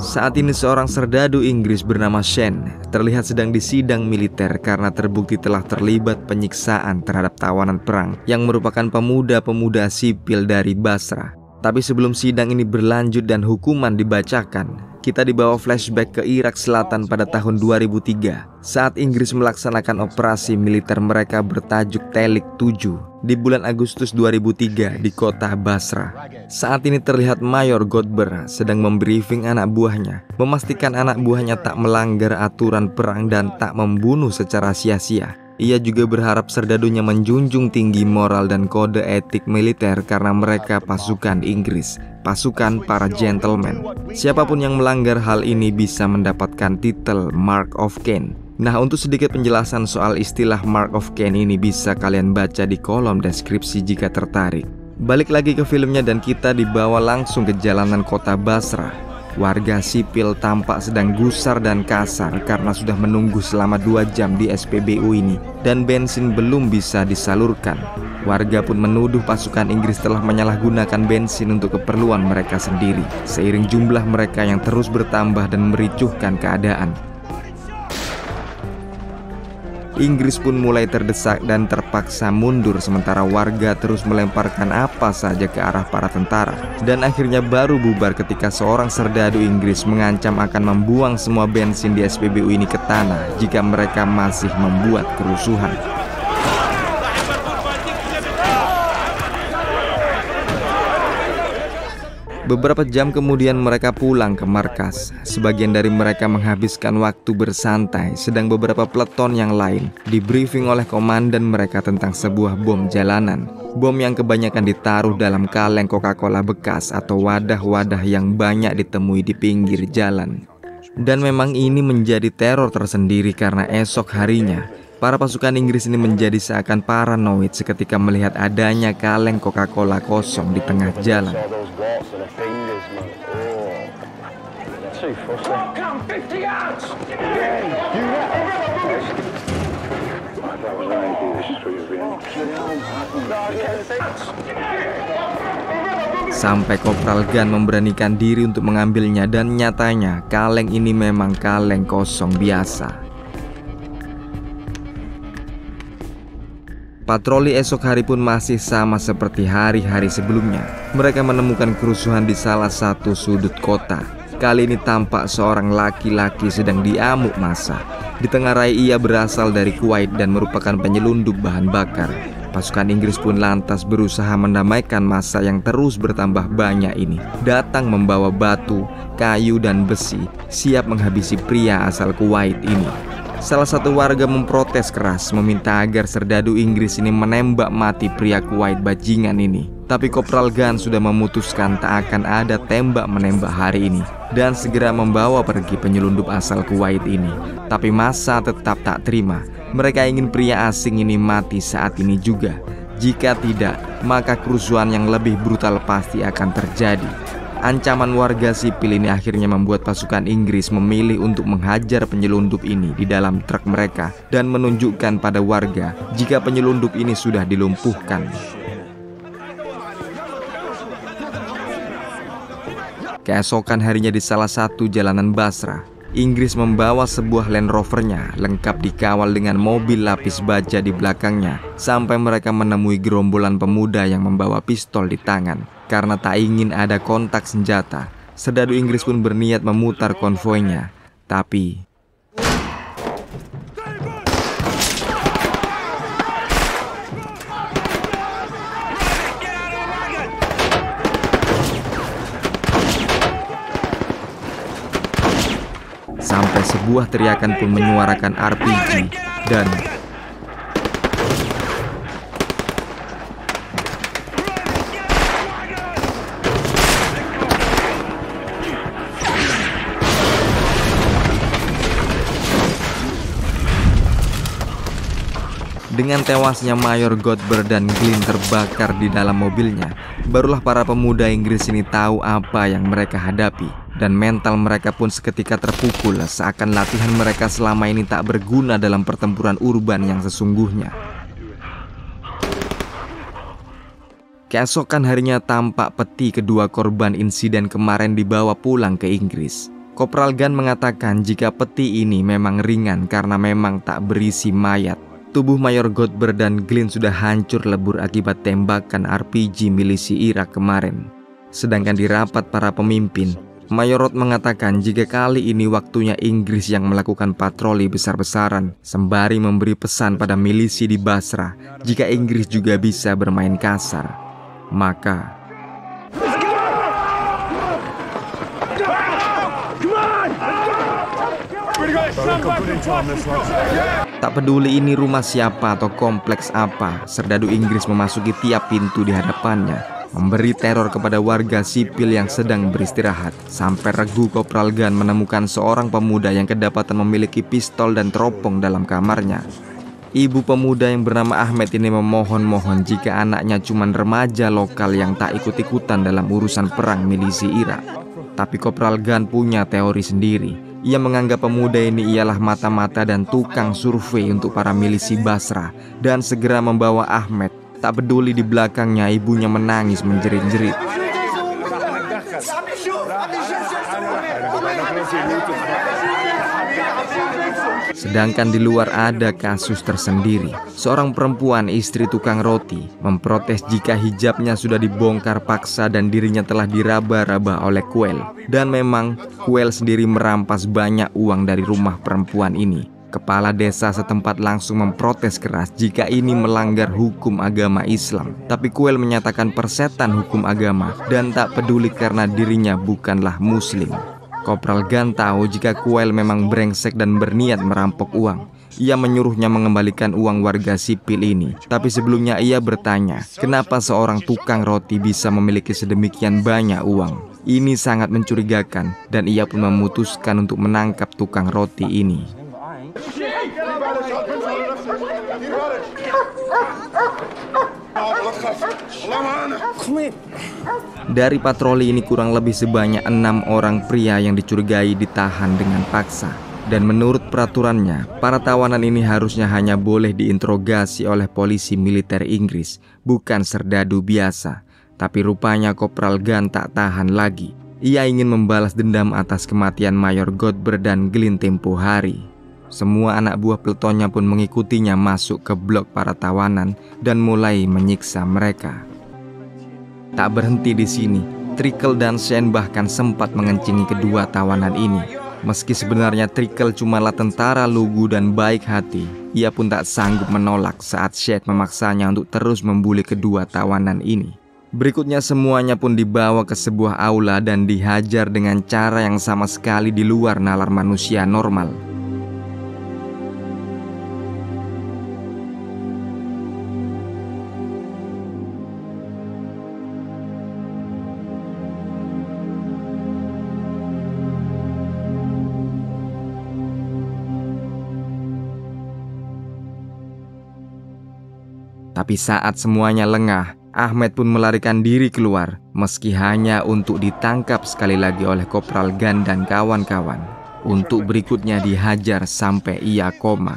Saat ini seorang serdadu Inggris bernama Shane terlihat sedang disidang militer karena terbukti telah terlibat penyiksaan terhadap tawanan perang yang merupakan pemuda-pemuda sipil dari Basra. Tapi sebelum sidang ini berlanjut dan hukuman dibacakan, kita dibawa flashback ke Irak Selatan pada tahun 2003 saat Inggris melaksanakan operasi militer mereka bertajuk Telik 7 di bulan Agustus 2003 di kota Basra. Saat ini terlihat Mayor Godber sedang membriefing anak buahnya, memastikan anak buahnya tak melanggar aturan perang dan tak membunuh secara sia-sia. Ia juga berharap serdadunya menjunjung tinggi moral dan kode etik militer karena mereka pasukan Inggris, pasukan para gentleman. Siapapun yang melanggar hal ini bisa mendapatkan titel Mark of Cain. Nah, untuk sedikit penjelasan soal istilah Mark of Cain ini bisa kalian baca di kolom deskripsi jika tertarik. Balik lagi ke filmnya dan kita dibawa langsung ke jalanan kota Basra. Warga sipil tampak sedang gusar dan kasar karena sudah menunggu selama 2 jam di SPBU ini dan bensin belum bisa disalurkan. Warga pun menuduh pasukan Inggris telah menyalahgunakan bensin untuk keperluan mereka sendiri, seiring jumlah mereka yang terus bertambah dan mericuhkan keadaan. Inggris pun mulai terdesak dan terpaksa mundur sementara warga terus melemparkan apa saja ke arah para tentara. Dan akhirnya baru bubar ketika seorang serdadu Inggris mengancam akan membuang semua bensin di SPBU ini ke tanah jika mereka masih membuat kerusuhan. Beberapa jam kemudian mereka pulang ke markas. Sebagian dari mereka menghabiskan waktu bersantai, sedang beberapa peleton yang lain dibriefing oleh komandan mereka tentang sebuah bom jalanan. Bom yang kebanyakan ditaruh dalam kaleng Coca-Cola bekas atau wadah-wadah yang banyak ditemui di pinggir jalan. Dan memang ini menjadi teror tersendiri karena esok harinya para pasukan Inggris ini menjadi seakan paranoid seketika melihat adanya kaleng Coca-Cola kosong di tengah jalan. Sampai Kopral Gunn memberanikan diri untuk mengambilnya dan nyatanya kaleng ini memang kaleng kosong biasa. Patroli esok hari pun masih sama seperti hari-hari sebelumnya. Mereka menemukan kerusuhan di salah satu sudut kota. Kali ini tampak seorang laki-laki sedang diamuk massa. Ditengarai ia berasal dari Kuwait dan merupakan penyelundup bahan bakar. Pasukan Inggris pun lantas berusaha mendamaikan massa yang terus bertambah banyak ini. Datang membawa batu, kayu dan besi, siap menghabisi pria asal Kuwait ini. Salah satu warga memprotes keras, meminta agar serdadu Inggris ini menembak mati pria Kuwait bajingan ini. Tapi Kopral Gunn sudah memutuskan tak akan ada tembak-menembak hari ini dan segera membawa pergi penyelundup asal Kuwait ini. Tapi massa tetap tak terima. Mereka ingin pria asing ini mati saat ini juga. Jika tidak, maka kerusuhan yang lebih brutal pasti akan terjadi. Ancaman warga sipil ini akhirnya membuat pasukan Inggris memilih untuk menghajar penyelundup ini di dalam truk mereka dan menunjukkan pada warga jika penyelundup ini sudah dilumpuhkan. Keesokan harinya di salah satu jalanan Basra, Inggris membawa sebuah Land Rovernya lengkap dikawal dengan mobil lapis baja di belakangnya sampai mereka menemui gerombolan pemuda yang membawa pistol di tangan. Karena tak ingin ada kontak senjata, serdadu Inggris pun berniat memutar konvoinya. Tapi sampai sebuah teriakan pun menyuarakan RPG dan dengan tewasnya Mayor Godber dan Glynn terbakar di dalam mobilnya, barulah para pemuda Inggris ini tahu apa yang mereka hadapi. Dan mental mereka pun seketika terpukul seakan latihan mereka selama ini tak berguna dalam pertempuran urban yang sesungguhnya. Keesokan harinya tampak peti kedua korban insiden kemarin dibawa pulang ke Inggris. Kopral Gunn mengatakan jika peti ini memang ringan karena memang tak berisi mayat. Tubuh Mayor Godber dan Glynn sudah hancur lebur akibat tembakan RPG milisi Irak kemarin. Sedangkan di rapat para pemimpin, Mayor Roth mengatakan jika kali ini waktunya Inggris yang melakukan patroli besar-besaran, sembari memberi pesan pada milisi di Basrah jika Inggris juga bisa bermain kasar. Maka tak peduli ini rumah siapa atau kompleks apa, serdadu Inggris memasuki tiap pintu di hadapannya, memberi teror kepada warga sipil yang sedang beristirahat. Sampai regu Kopral Gunn menemukan seorang pemuda yang kedapatan memiliki pistol dan teropong dalam kamarnya. Ibu pemuda yang bernama Ahmed ini memohon-mohon jika anaknya cuma remaja lokal yang tak ikut-ikutan dalam urusan perang milisi Irak. Tapi Kopral Gunn punya teori sendiri. Ia menganggap pemuda ini ialah mata-mata dan tukang survei untuk para milisi Basrah dan segera membawa Ahmed. Tak peduli di belakangnya ibunya menangis menjerit-jerit. Sedangkan di luar ada kasus tersendiri. Seorang perempuan istri tukang roti memprotes jika hijabnya sudah dibongkar paksa dan dirinya telah diraba-raba oleh Kuel. Dan memang Kuel sendiri merampas banyak uang dari rumah perempuan ini. Kepala desa setempat langsung memprotes keras jika ini melanggar hukum agama Islam. Tapi Kuel menyatakan persetan hukum agama dan tak peduli karena dirinya bukanlah muslim. Kopral Gunn tahu jika Kuel memang brengsek dan berniat merampok uang. Ia menyuruhnya mengembalikan uang warga sipil ini. Tapi sebelumnya ia bertanya, kenapa seorang tukang roti bisa memiliki sedemikian banyak uang? Ini sangat mencurigakan dan ia pun memutuskan untuk menangkap tukang roti ini. Dari patroli ini kurang lebih sebanyak 6 orang pria yang dicurigai ditahan dengan paksa. Dan menurut peraturannya, para tawanan ini harusnya hanya boleh diinterogasi oleh polisi militer Inggris, bukan serdadu biasa. Tapi rupanya Kopral Gunn tak tahan lagi. Ia ingin membalas dendam atas kematian Mayor Godber dan Glynn tempo hari. Semua anak buah peletonnya pun mengikutinya masuk ke blok para tawanan dan mulai menyiksa mereka. Tak berhenti di sini, Trickle dan Shane bahkan sempat mengencingi kedua tawanan ini. Meski sebenarnya Trickle cumalah tentara lugu dan baik hati, ia pun tak sanggup menolak saat Shane memaksanya untuk terus membuli kedua tawanan ini. Berikutnya semuanya pun dibawa ke sebuah aula dan dihajar dengan cara yang sama sekali di luar nalar manusia normal. Tapi saat semuanya lengah, Ahmed pun melarikan diri keluar, meski hanya untuk ditangkap sekali lagi oleh Kopral Gunn dan kawan-kawan. Untuk berikutnya dihajar sampai ia koma.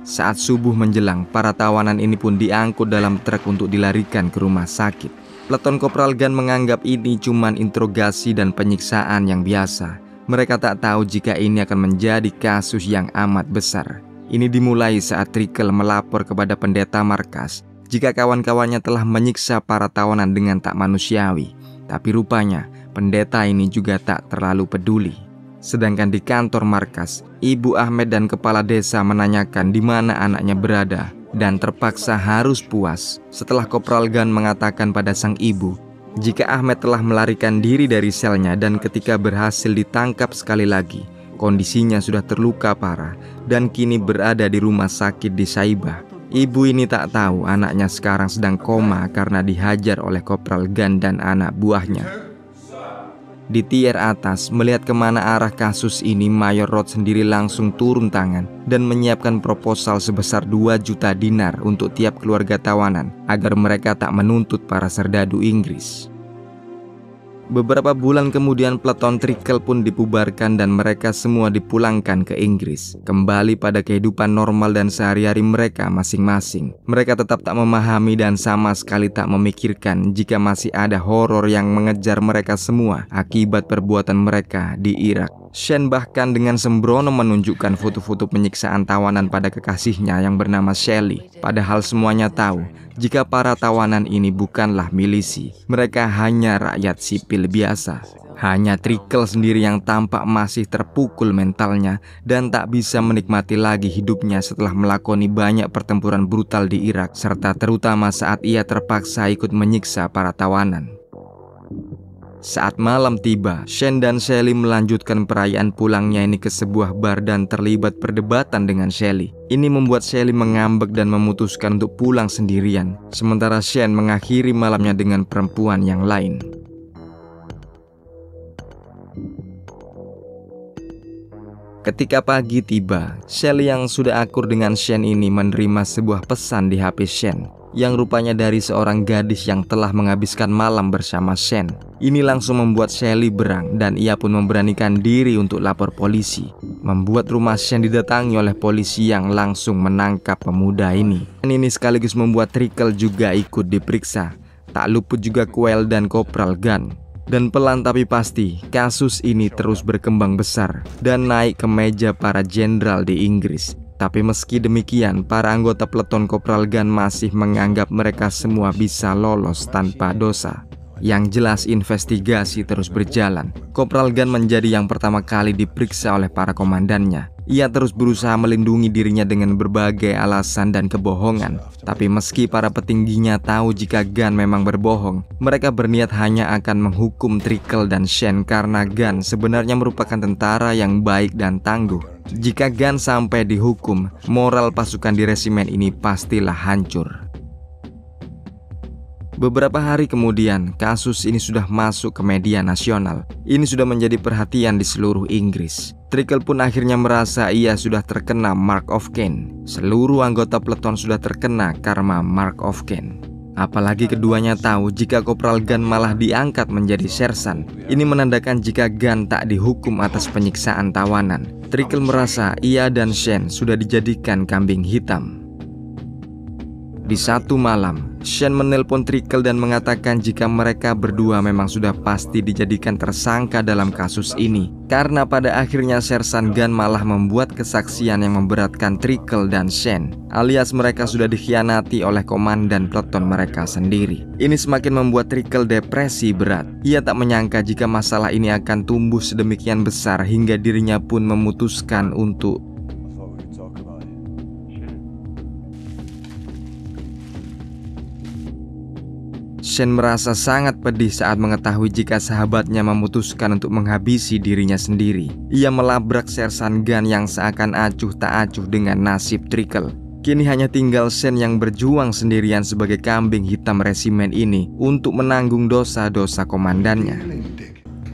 Saat subuh menjelang, para tawanan ini pun diangkut dalam truk untuk dilarikan ke rumah sakit. Peleton Kopral Gunn menganggap ini cuma interogasi dan penyiksaan yang biasa. Mereka tak tahu jika ini akan menjadi kasus yang amat besar. Ini dimulai saat Trickle melapor kepada pendeta markas jika kawan-kawannya telah menyiksa para tawanan dengan tak manusiawi. Tapi rupanya pendeta ini juga tak terlalu peduli. Sedangkan di kantor markas, Ibu Ahmed dan kepala desa menanyakan di mana anaknya berada dan terpaksa harus puas setelah Kopral Gunn mengatakan pada sang ibu jika Ahmed telah melarikan diri dari selnya dan ketika berhasil ditangkap sekali lagi, kondisinya sudah terluka parah dan kini berada di rumah sakit di Saibah. Ibu ini tak tahu anaknya sekarang sedang koma karena dihajar oleh Kopral Gunn dan anak buahnya. Di tier atas, melihat kemana arah kasus ini, Mayor Roth sendiri langsung turun tangan dan menyiapkan proposal sebesar 2 juta dinar untuk tiap keluarga tawanan agar mereka tak menuntut para serdadu Inggris. Beberapa bulan kemudian peleton Trickle pun dibubarkan dan mereka semua dipulangkan ke Inggris, kembali pada kehidupan normal dan sehari-hari mereka masing-masing. Mereka tetap tak memahami dan sama sekali tak memikirkan jika masih ada horor yang mengejar mereka semua akibat perbuatan mereka di Irak. Shane bahkan dengan sembrono menunjukkan foto-foto penyiksaan tawanan pada kekasihnya yang bernama Shelly. Padahal semuanya tahu jika para tawanan ini bukanlah milisi, mereka hanya rakyat sipil biasa. Hanya Trickle sendiri yang tampak masih terpukul mentalnya dan tak bisa menikmati lagi hidupnya setelah melakoni banyak pertempuran brutal di Irak, serta terutama saat ia terpaksa ikut menyiksa para tawanan. Saat malam tiba, Shane dan Shelly melanjutkan perayaan pulangnya ini ke sebuah bar dan terlibat perdebatan dengan Shelly. Ini membuat Shelly mengambek dan memutuskan untuk pulang sendirian, sementara Shane mengakhiri malamnya dengan perempuan yang lain. Ketika pagi tiba, Shelly yang sudah akur dengan Shane ini menerima sebuah pesan di HP Shane yang rupanya dari seorang gadis yang telah menghabiskan malam bersama Shane. Ini langsung membuat Shelly berang dan ia pun memberanikan diri untuk lapor polisi, membuat rumah Shane didatangi oleh polisi yang langsung menangkap pemuda ini. Dan ini sekaligus membuat Trickle juga ikut diperiksa. Tak luput juga Quayle dan Kopral Gunn. Dan pelan tapi pasti, kasus ini terus berkembang besar dan naik ke meja para jenderal di Inggris. Tapi meski demikian, para anggota peleton Kopral Gunn masih menganggap mereka semua bisa lolos tanpa dosa. Yang jelas investigasi terus berjalan. Kopral Gunn menjadi yang pertama kali diperiksa oleh para komandannya. Ia terus berusaha melindungi dirinya dengan berbagai alasan dan kebohongan. Tapi meski para petingginya tahu jika Gunn memang berbohong, mereka berniat hanya akan menghukum Trickle dan Shane karena Gunn sebenarnya merupakan tentara yang baik dan tangguh. Jika Gunn sampai dihukum, moral pasukan di resimen ini pastilah hancur. Beberapa hari kemudian, kasus ini sudah masuk ke media nasional. Ini sudah menjadi perhatian di seluruh Inggris. Trickle pun akhirnya merasa ia sudah terkena Mark of Cain. Seluruh anggota peleton sudah terkena karma Mark of Cain. Apalagi keduanya tahu jika Kopral Gunn malah diangkat menjadi sersan. Ini menandakan jika Gunn tak dihukum atas penyiksaan tawanan. Trickle merasa ia dan Shane sudah dijadikan kambing hitam. Di satu malam, Shane menelpon Trickle dan mengatakan jika mereka berdua memang sudah pasti dijadikan tersangka dalam kasus ini. Karena pada akhirnya Sersan Gunn malah membuat kesaksian yang memberatkan Trickle dan Shane, alias mereka sudah dikhianati oleh komandan peleton mereka sendiri. Ini semakin membuat Trickle depresi berat. Ia tak menyangka jika masalah ini akan tumbuh sedemikian besar hingga dirinya pun memutuskan untuk Shane merasa sangat pedih saat mengetahui jika sahabatnya memutuskan untuk menghabisi dirinya sendiri. Ia melabrak Sersan Gunn yang seakan acuh tak acuh dengan nasib Trickle. Kini hanya tinggal Shane yang berjuang sendirian sebagai kambing hitam resimen ini untuk menanggung dosa-dosa komandannya.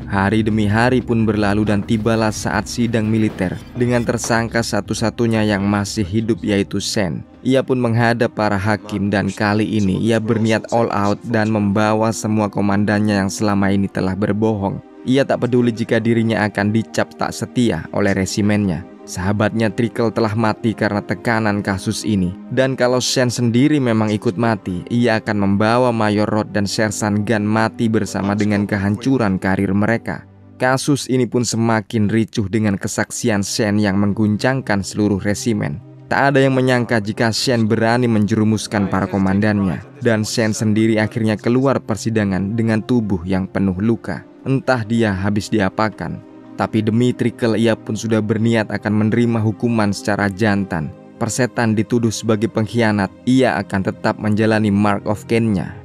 Hari demi hari pun berlalu dan tibalah saat sidang militer dengan tersangka satu-satunya yang masih hidup yaitu Shane. Ia pun menghadap para hakim dan kali ini ia berniat all out dan membawa semua komandannya yang selama ini telah berbohong. Ia tak peduli jika dirinya akan dicap tak setia oleh resimennya. Sahabatnya Trickle telah mati karena tekanan kasus ini. Dan kalau Shane sendiri memang ikut mati, ia akan membawa Mayor Roth dan Sersan Gunn mati bersama dengan kehancuran karir mereka. Kasus ini pun semakin ricuh dengan kesaksian Shane yang mengguncangkan seluruh resimen. Tak ada yang menyangka jika Shane berani menjerumuskan para komandannya. Dan Shane sendiri akhirnya keluar persidangan dengan tubuh yang penuh luka. Entah dia habis diapakan. Tapi demi Trickle ia pun sudah berniat akan menerima hukuman secara jantan. Persetan dituduh sebagai pengkhianat, ia akan tetap menjalani Mark of Cain-nya.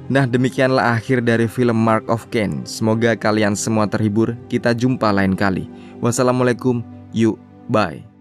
Nah, demikianlah akhir dari film Mark of Cain. Semoga kalian semua terhibur. Kita jumpa lain kali. Wassalamualaikum. Yuk, bye.